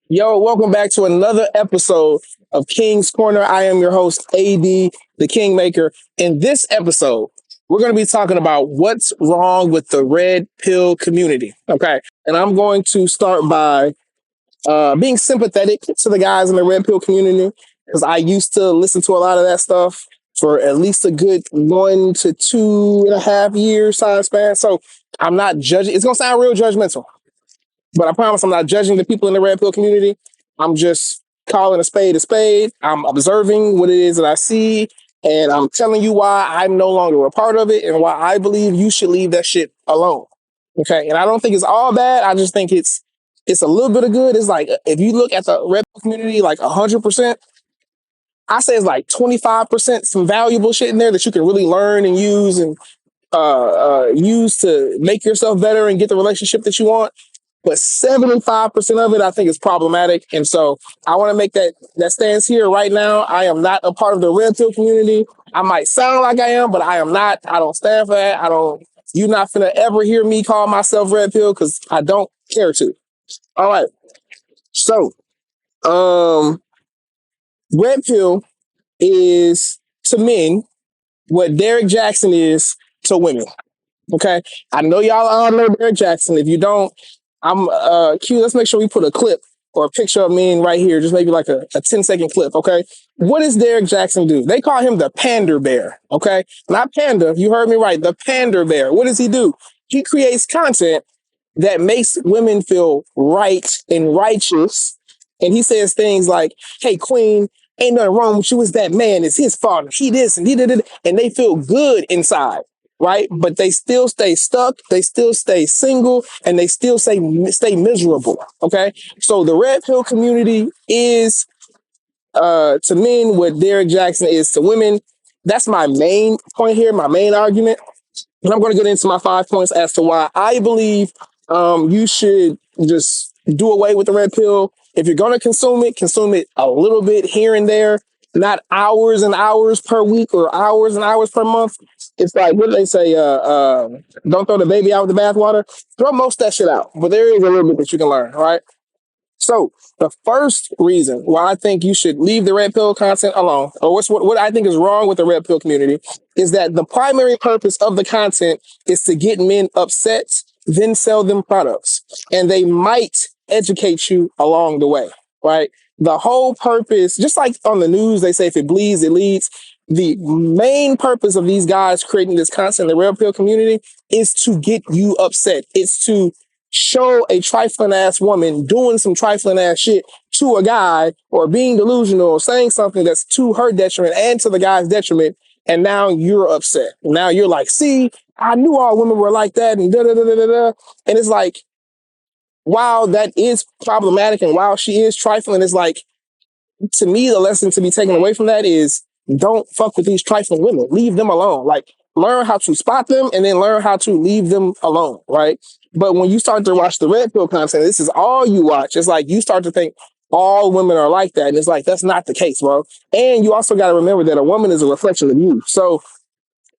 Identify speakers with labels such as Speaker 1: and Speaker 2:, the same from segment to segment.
Speaker 1: Yo, welcome back to another episode of King's Corner. I am your host, AD, the Kingmaker. In this episode, we're going to be talking about what's wrong with the red pill community. Okay. And I'm going to start by being sympathetic to the guys in the red pill community because I used to listen to a lot of that stuff for at least a good 1 to 2.5 years time span. So I'm not judging. It's going to sound real judgmental. But I promise I'm not judging the people in the red pill community. I'm just calling a spade a spade. I'm observing what it is that I see. And I'm telling you why I'm no longer a part of it and why I believe you should leave that shit alone. Okay. And I don't think it's all bad. I just think it's a little bit of good. It's like if you look at the red pill community, like 100%, I say it's like 25% some valuable shit in there that you can really learn and use and use to make yourself better and get the relationship that you want. But 75% of it, I think, is problematic. And so I want to make that stance here right now. I am not a part of the red pill community. I might sound like I am, but I am not. I don't stand for that. You're not finna ever hear me call myself red pill because I don't care to. All right. So, um, red pill is to men what Derek Jackson is to women. Okay. I know y'all all know Derek Jackson. If you don't, I'm Q, let's make sure we put a clip or a picture of me right here, just maybe like a 10-second clip, okay? What does Derek Jackson do? They call him the pander bear, okay? Not panda, you heard me right, the pander bear. What does he do? He creates content that makes women feel right and righteous. And he says things like, hey, queen, ain't nothing wrong with you. It's that man. It's his fault. He this and he did it. And they feel good inside, right? But they still stay stuck. They still stay single and they still stay miserable. Okay. So the red pill community is to men what Derek Jackson is to women. That's my main point here, my main argument. And I'm going to get into my 5 points as to why I believe you should just do away with the red pill. If you're going to consume it a little bit here and there, not hours and hours per week or hours and hours per month. It's like, what do they say? Don't throw the baby out with the bathwater. Throw most of that shit out. But there is a little bit that you can learn, all right? So the first reason why I think you should leave the red pill content alone, or what I think is wrong with the red pill community, is that the primary purpose of the content is to get men upset, then sell them products. And they might educate you along the way, right? The whole purpose, just like on the news, they say if it bleeds, it leads. The main purpose of these guys creating this content in the red pill community is to get you upset. It's to show a trifling ass woman doing some trifling ass shit to a guy or being delusional or saying something that's to her detriment and to the guy's detriment. And now you're upset. Now you're like, see, I knew all women were like that and da da da da da. And it's like, while that is problematic and while she is trifling, it's like, to me, the lesson to be taken away from that is don't fuck with these trifling women. Leave them alone. Like, learn how to spot them and then learn how to leave them alone, right? But when you start to watch the red pill content, this is all you watch. It's like you start to think all women are like that. And it's like, that's not the case, bro. And you also got to remember that a woman is a reflection of you. So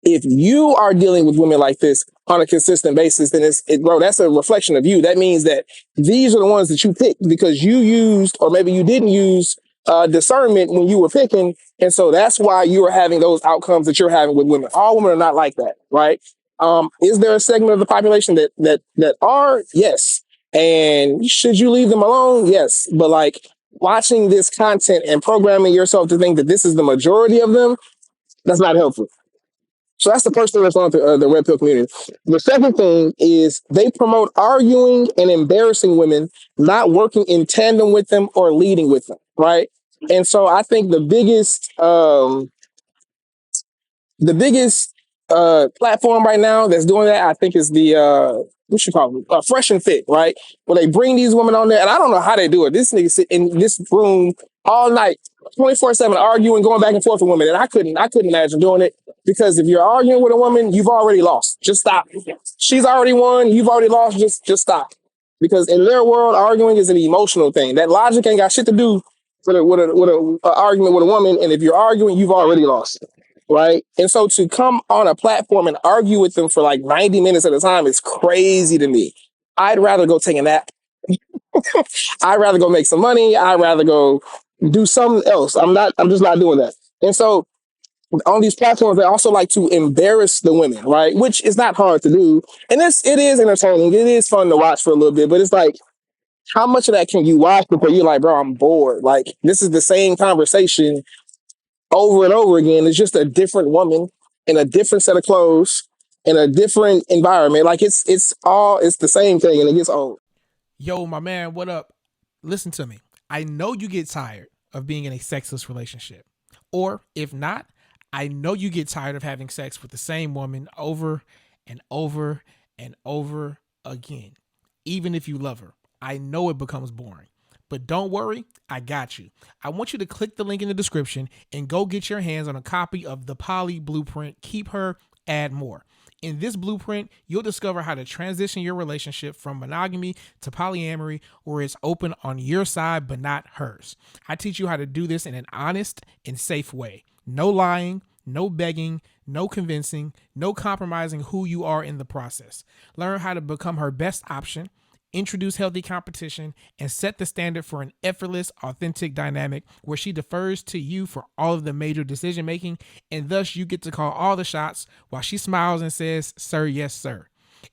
Speaker 1: if you are dealing with women like this on a consistent basis, then bro, that's a reflection of you. That means that these are the ones that you picked because you used, or maybe you didn't use discernment when you were picking. And so that's why you are having those outcomes that you're having with women. All women are not like that, right? Is there a segment of the population that are? Yes. And should you leave them alone? Yes. But like watching this content and programming yourself to think that this is the majority of them, that's not helpful. So that's the first thing that's on the red pill community. The second thing is they promote arguing and embarrassing women, not working in tandem with them or leading with them, right? And so I think the biggest platform right now that's doing that, I think, is the what you call it, Fresh and Fit, right? Where they bring these women on there, and I don't know how they do it. This nigga sit in this room all night, 24/7, arguing, going back and forth with women, and I couldn't imagine doing it because if you're arguing with a woman, you've already lost. Just stop. She's already won. You've already lost. Just stop. Because in their world, arguing is an emotional thing. That logic ain't got shit to do with a argument with a woman. And if you're arguing, you've already lost. Right. And so to come on a platform and argue with them for like 90 minutes at a time is crazy to me. I'd rather go take a nap. I'd rather go make some money. I'd rather go do something else. I'm just not doing that. And so on these platforms, they also like to embarrass the women, right? Which is not hard to do. And it is entertaining. It is fun to watch for a little bit, but it's like, how much of that can you watch before you're like, bro, I'm bored? Like, this is the same conversation over and over again. It's just a different woman in a different set of clothes in a different environment. Like it's the same thing and it gets old.
Speaker 2: Yo, my man, what up? Listen to me. I know you get tired of being in a sexless relationship. Or if not, I know you get tired of having sex with the same woman over and over and over again. Even if you love her, I know it becomes boring. But don't worry, I got you. I want you to click the link in the description and go get your hands on a copy of the Poly Blueprint. Keep her, add more. In this blueprint, you'll discover how to transition your relationship from monogamy to polyamory, where it's open on your side but not hers. I teach you how to do this in an honest and safe way. No lying, no begging, no convincing, no compromising who you are in the process. Learn how to become her best option, introduce healthy competition, and set the standard for an effortless, authentic dynamic where she defers to you for all of the major decision making, and thus you get to call all the shots while she smiles and says, "Sir, yes, sir."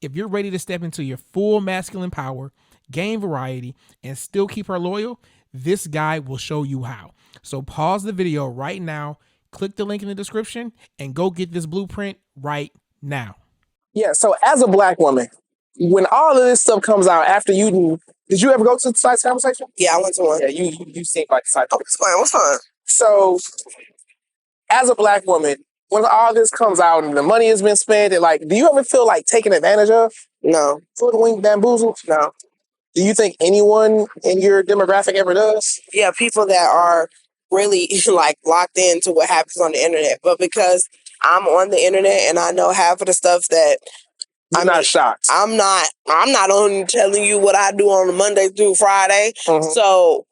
Speaker 2: If you're ready to step into your full masculine power, gain variety, and still keep her loyal, this guide will show you how. So pause the video right now, click the link in the description, and go get this blueprint right now.
Speaker 1: Yeah, so as a black woman, when all of this stuff comes out after did you ever go to the science conversation?
Speaker 3: Yeah, I went to one.
Speaker 1: Yeah, you seem like the science.
Speaker 3: Oh, what's fun? What's fun?
Speaker 1: So as a black woman, when all this comes out and the money has been spent, and like, do you ever feel like taken advantage of?
Speaker 3: No.
Speaker 1: Hoodwinked, bamboozled?
Speaker 3: No.
Speaker 1: Do you think anyone in your demographic ever does?
Speaker 3: Yeah, people that are really like locked into what happens on the internet. But because I'm on the internet and I know half of the stuff that
Speaker 1: I'm not shocked.
Speaker 3: I'm not only telling you what I do on a Monday through Friday.
Speaker 1: Mm-hmm.
Speaker 3: So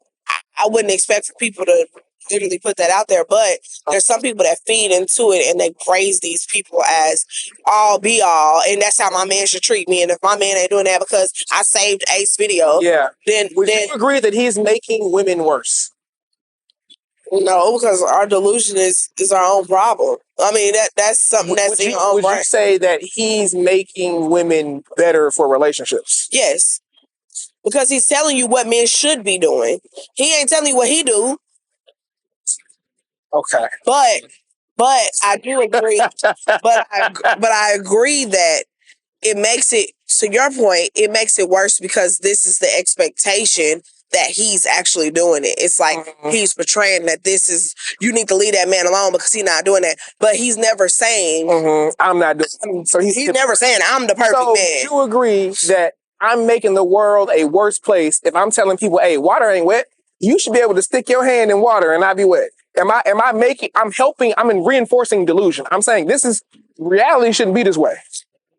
Speaker 3: I wouldn't expect for people to literally put that out there. But there's some people that feed into it and they praise these people as all be all. And that's how my man should treat me. And if my man ain't doing that because I saved Ace video, then
Speaker 1: would you agree that he's making women worse?
Speaker 3: No, because our delusion is our own problem. I mean, that's something that's in your own brain.
Speaker 1: Would you say that he's making women better for relationships?
Speaker 3: Yes. Because he's telling you what men should be doing. He ain't telling you what he do.
Speaker 1: Okay.
Speaker 3: But I do agree. but I agree that it makes it, to your point, it makes it worse because this is the expectation that he's actually doing it. It's like he's portraying that this is, you need to leave that man alone because he's not doing that. But he's never saying,
Speaker 1: I'm not doing. So he's
Speaker 3: never saying I'm the perfect man.
Speaker 1: So you agree that I'm making the world a worse place if I'm telling people, hey, water ain't wet. You should be able to stick your hand in water and not be wet. I'm reinforcing delusion. I'm saying reality shouldn't be this way.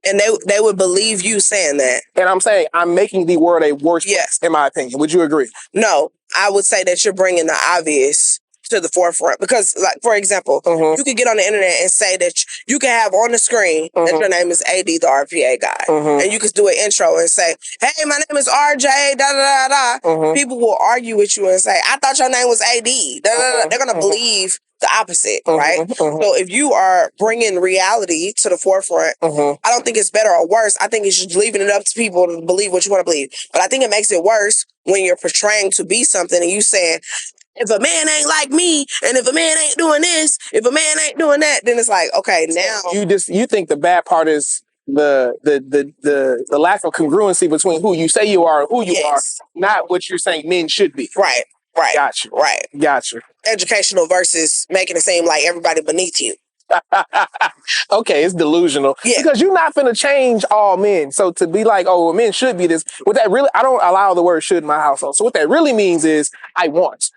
Speaker 3: And they would believe you saying that.
Speaker 1: And I'm saying I'm making the world a worse place, in my opinion. Would you agree?
Speaker 3: No, I would say that you're bringing the obvious to the forefront. Because, like, for example, you could get on the internet and say that you can have on the screen that your name is AD, the RPA guy. And you could do an intro and say, hey, my name is RJ, da-da-da-da. People will argue with you and say, I thought your name was AD. Da-da-da-da. They're going to believe the opposite, right? So if you are bringing reality to the forefront, I don't think it's better or worse. I think it's just leaving it up to people to believe what you want to believe. But I think it makes it worse when you're portraying to be something and you saying, if a man ain't like me, and if a man ain't doing this, if a man ain't doing that, then it's like, okay, now
Speaker 1: you think the bad part is the lack of congruency between who you say you are and who you are, not what you're saying men should be.
Speaker 3: Right.
Speaker 1: Gotcha.
Speaker 3: Right.
Speaker 1: Gotcha.
Speaker 3: Educational versus making it seem like everybody beneath you.
Speaker 1: Okay, it's delusional.
Speaker 3: Yeah.
Speaker 1: Because you're not finna change all men. So to be like, oh, well, men should be this. What that really, I don't allow the word should in my household. So what that really means is I want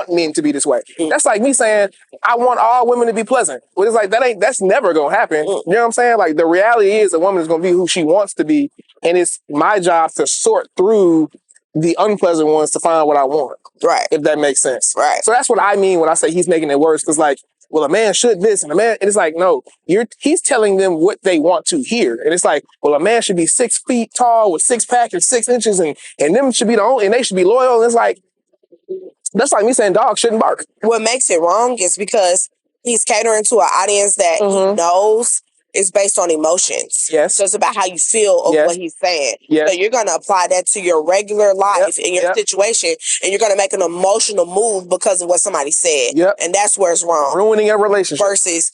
Speaker 1: men to be this way. That's like me saying, I want all women to be pleasant. Well, it's like, that's never gonna happen. You know what I'm saying? Like the reality is a woman is gonna be who she wants to be. And it's my job to sort through the unpleasant ones to find what I want.
Speaker 3: Right.
Speaker 1: If that makes sense.
Speaker 3: Right.
Speaker 1: So that's what I mean when I say he's making it worse. Because like, well, a man should this and and it's like, no, he's telling them what they want to hear. And it's like, well, a man should be 6 feet tall with 6-pack and 6 inches and them should be the only, and they should be loyal. And it's like, that's like me saying dogs shouldn't bark.
Speaker 3: What makes it wrong is because he's catering to an audience that he knows is based on emotions.
Speaker 1: Yes.
Speaker 3: So it's about how you feel of what he's saying.
Speaker 1: Yes.
Speaker 3: So you're going to apply that to your regular life in your situation, and you're going to make an emotional move because of what somebody said.
Speaker 1: Yep.
Speaker 3: And that's where it's wrong.
Speaker 1: Ruining a relationship.
Speaker 3: Versus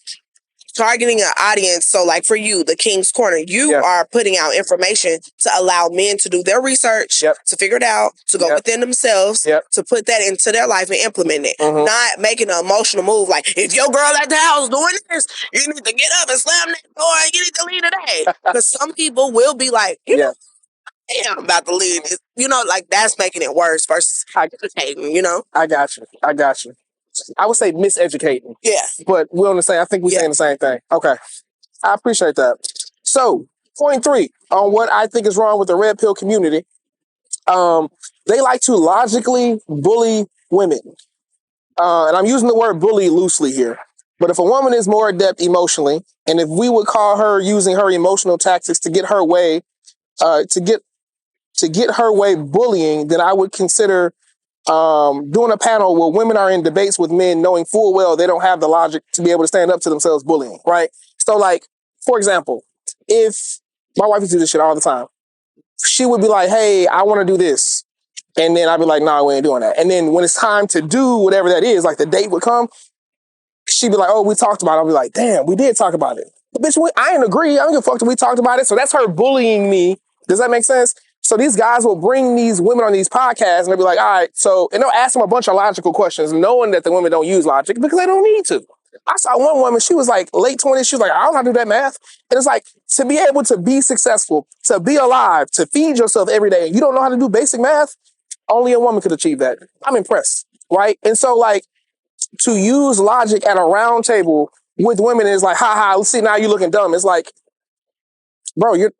Speaker 3: targeting an audience. So like for you, the King's Corner, you are putting out information to allow men to do their research, to figure it out, to go within themselves, to put that into their life and implement it. Not making an emotional move like, if your girl at the house doing this, you need to get up and slam that door and you need to leave today. Because some people will be like, you know, damn, I'm about to leave this. You know, like that's making it worse versus educating, you know?
Speaker 1: I got you. I would say miseducating.
Speaker 3: Yeah.
Speaker 1: But we're on the same, I think we're saying the same thing. Okay. I appreciate that. So, point 3 on what I think is wrong with the red pill community. They like to logically bully women. And I'm using the word bully loosely here. But if a woman is more adept emotionally, and if we would call her using her emotional tactics to get her way, to get her way bullying, then I would consider doing a panel where women are in debates with men knowing full well they don't have the logic to be able to stand up to themselves bullying, right? So like, for example, if my wife used to do this shit all the time, she would be like, hey, I want to do this. And then I'd be like, nah, we ain't doing that. And then when it's time to do whatever that is, like the date would come, she'd be like, oh, we talked about it. I'll be like, damn, we did talk about it. But bitch, I ain't agree. I don't give a fuck that we talked about it. So that's her bullying me. Does that make sense? So these guys will bring these women on these podcasts and they'll be like, all right, so, and they'll ask them a bunch of logical questions, knowing that the women don't use logic because they don't need to. I saw one woman, she was like late 20s. She was like, I don't know how to do that math. And it's like, to be able to be successful, to be alive, to feed yourself every day, and you don't know how to do basic math, only a woman could achieve that. I'm impressed, right? And so like, to use logic at a round table with women is like, let's see, now you're looking dumb. It's like, bro, you're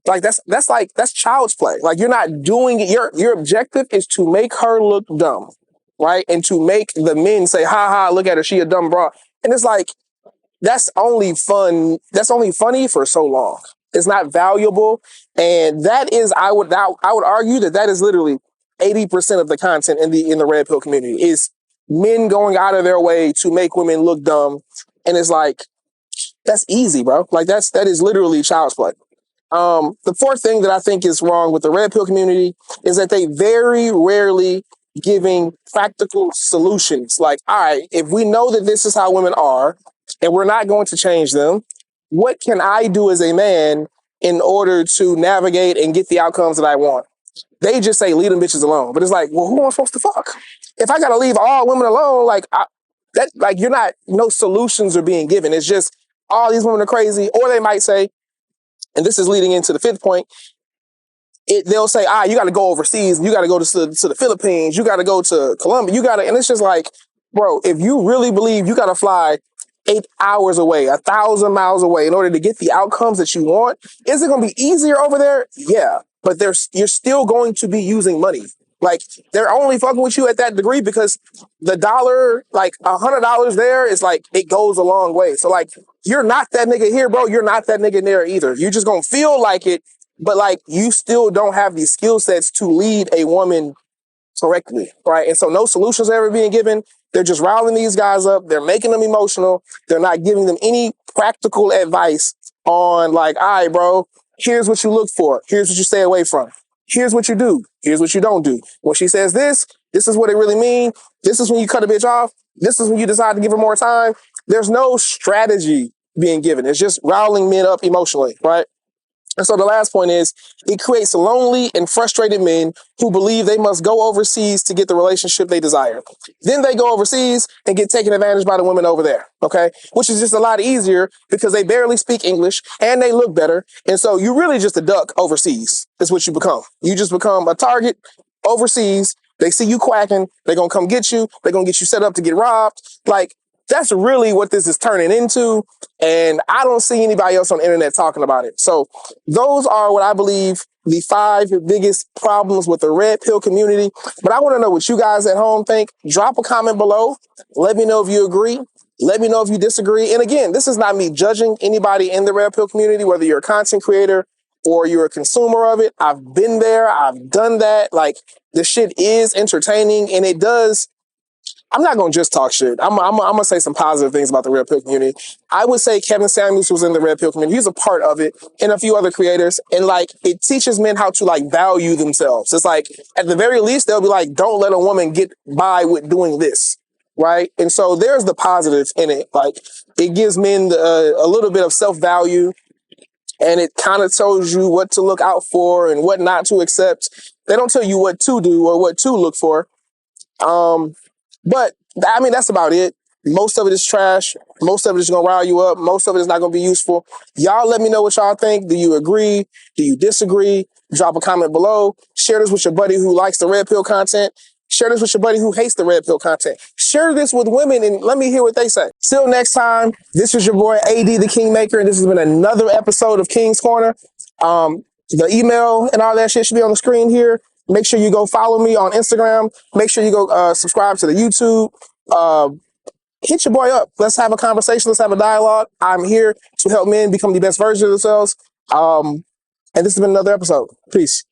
Speaker 1: like, that's child's play. Like, you're not doing it. Your objective is to make her look dumb, right? And to make the men say, look at her, she a dumb broad. And it's like, that's only fun. That's only funny for so long. It's not valuable. And that is, I would argue that is literally 80% of the content in the red pill community is men going out of their way to make women look dumb. And it's like, that's easy, bro. Like that is literally child's play. The fourth thing that I think is wrong with the red pill community is that they very rarely giving practical solutions. Like, all right, if we know that this is how women are and we're not going to change them, what can I do as a man in order to navigate and get the outcomes that I want? They just say, leave them bitches alone. But it's like, well, who am I supposed to fuck? If I got to leave all women alone, no solutions are being given. It's just all these women are crazy. Or they might say, and this is leading into the fifth point, they'll say, you got to go overseas. You got to go to the Philippines. You got to go to Colombia. And it's just like, bro, if you really believe you got to fly 8 hours away, 1,000 miles away in order to get the outcomes that you want, is it going to be easier over there? Yeah. But you're still going to be using money. Like, they're only fucking with you at that degree because the dollar, like $100 there is like, it goes a long way. So like, you're not that nigga here, bro. You're not that nigga there either. You're just going to feel like it, but like, you still don't have these skill sets to lead a woman correctly, right? And so no solutions are ever being given. They're just riling these guys up. They're making them emotional. They're not giving them any practical advice on like, all right, bro, here's what you look for. Here's what you stay away from. Here's what you do. Here's what you don't do. When she says this is what it really means. This is when you cut a bitch off. This is when you decide to give her more time. There's no strategy being given. It's just riling men up emotionally, right? And so the last point is it creates lonely and frustrated men who believe they must go overseas to get the relationship they desire. Then they go overseas and get taken advantage by the women over there, okay? Which is just a lot easier because they barely speak English and they look better. And so you're really just a duck overseas is what you become. You just become a target overseas. They see you quacking. They're going to come get you. They're going to get you set up to get robbed. Like, that's really what this is turning into. And I don't see anybody else on the internet talking about it. So those are what I believe the 5 biggest problems with the red pill community. But I want to know what you guys at home think. Drop a comment below. Let me know if you agree. Let me know if you disagree. And again, this is not me judging anybody in the red pill community, whether you're a content creator or you're a consumer of it. I've been there. I've done that. Like, this shit is entertaining, and it does. I'm not going to just talk shit. I'm going to say some positive things about the red pill community. I would say Kevin Samuels was in the red pill community. He's a part of it, and a few other creators. And like, it teaches men how to like value themselves. It's like, at the very least, they'll be like, don't let a woman get by with doing this. Right. And so there's the positive in it. Like, it gives men a little bit of self-value, and it kind of tells you what to look out for and what not to accept. They don't tell you what to do or what to look for. But I mean, that's about it. Most of it is trash. Most of it is going to rile you up. Most of it is not going to be useful. Y'all let me know what y'all think. Do you agree? Do you disagree? Drop a comment below. Share this with your buddy who likes the red pill content. Share this with your buddy who hates the red pill content. Share this with women and let me hear what they say. Till next time, this is your boy AD the Kingmaker, and this has been another episode of King's Corner. The email and all that shit should be on the screen here. Make sure you go follow me on Instagram. Make sure you go subscribe to the YouTube. Hit your boy up. Let's have a conversation. Let's have a dialogue. I'm here to help men become the best version of themselves. And this has been another episode. Peace.